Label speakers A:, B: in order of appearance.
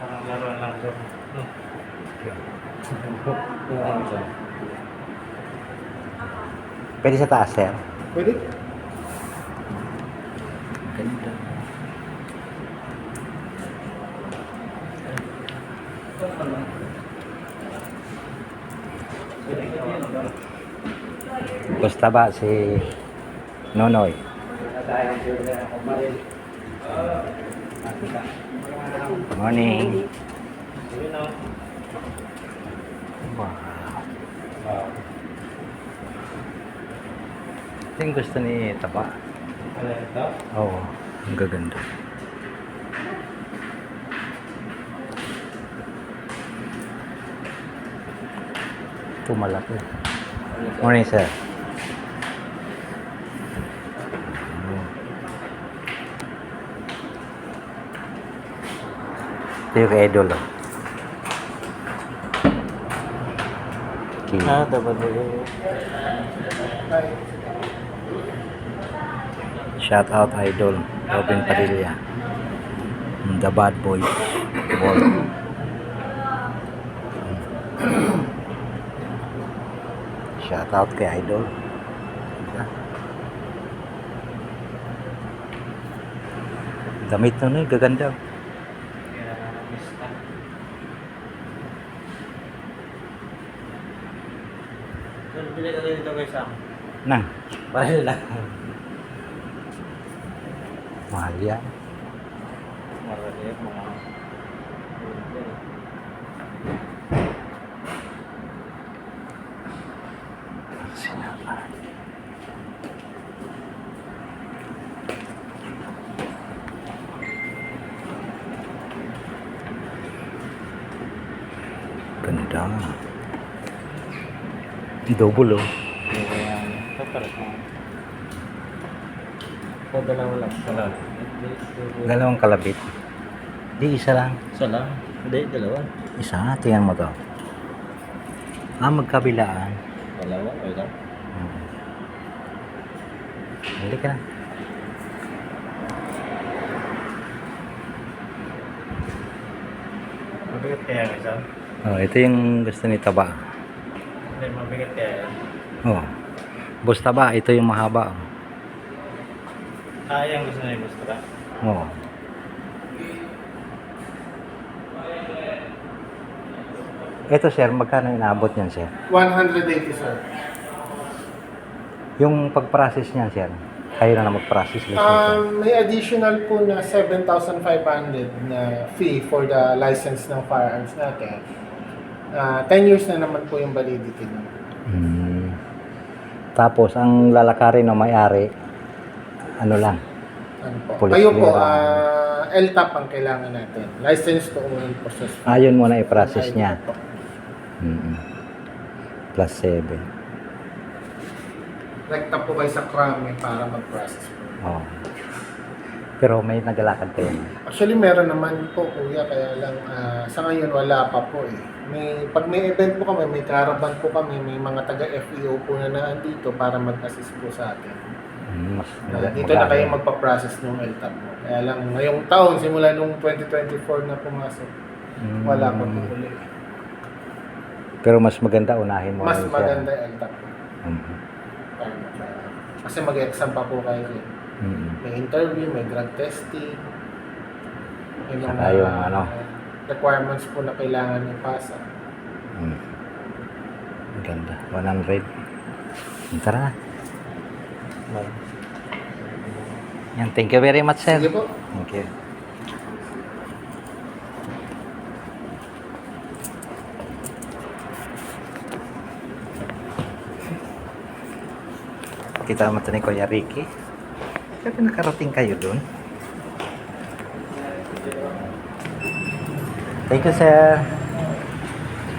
A: Parang laruan lang doon. No?
B: Pwede sa taas, sir.
C: Pwede?
B: Ganda. Gusto ba si Nonoy? Morning.
A: Yun o.
B: Wow. Ito yung gusto ni Taba.
A: Ano ito?
B: Oo, ang gaganda. Ito malaki. Morning, sir. Ito yung idol. Oh. Okay.
A: Dapat mo.
B: Shout out idol Robin Padilla. The Bad Boys Ball. Shout out kay idol. Gamit na gaganda.
A: Bili ka rin ito guys ah.
B: Nang,
A: Bahal lang.
B: mahal yan.
A: Marami mga.
B: Sinapa. Ganda. Double oh.
A: Ito para sa. Ito dalawa lang. Dalawa.
B: Dalawang kalabit. Di isa lang.
A: Isa lang. Hindi, dalawa.
B: Isa, tingnan mo to. Magkabilaan.
A: Dalawa o ito?
B: Hindi ka na.
A: Mabigat kaya ang isa?
B: Oh, ito yung gusto ni Taba.
A: Hindi, mabigat kaya yan.
B: Oh. Boss Taba, ito yung mahaba.
A: Yung gusto na yung gusto ka?
B: Oh. Ito sir, magkano inaabot niyan sir?
C: 180, sir.
B: Yung pag-process niyan sir, kayo na mag-process.
C: May additional po na 7,500 na fee for the license ng firearms natin. 10 years na naman po yung validity nun.
B: Tapos, ang lalakarin ng may-ari, ano lang?
C: Ano po?
B: Police
C: Kayo po,
B: clearance.
C: LTAP ang kailangan natin. License to own and possess.
B: Ayun mo na i-process
C: Ayun
B: niya.
C: po.
B: Plus 7.
C: Rekta po kayo sa krami para mag-process po.
B: Oh. Pero may nagalakad kayo.
C: Actually, meron naman po, kuya, kaya lang sa ngayon wala pa po eh. Pag may event po kami, may caravan po kami, may mga taga-FEO po na nandito para mag-assist po sa atin. Dito na kayo magpa-process ng LTAP mo. Kaya lang, ngayong taon, simula nung 2024 na pumasok, wala pa po ulit.
B: Pero mas maganda unahin mo.
C: Mas
B: na yun,
C: maganda yung LTAP po.
B: sir.
C: Kasi mag-exam pa po kayo rin. May interview, may drug testing. May
B: Saka yung ano.
C: requirements po na kailangan ipasa.
B: Ang ganda. 100. Tara na. Yan, thank you very much, sir.
C: Sige po.
B: Thank you. Kita naman ito ni Kuya Ricky. Kaya nakarating kayo dun. Thank you, sir.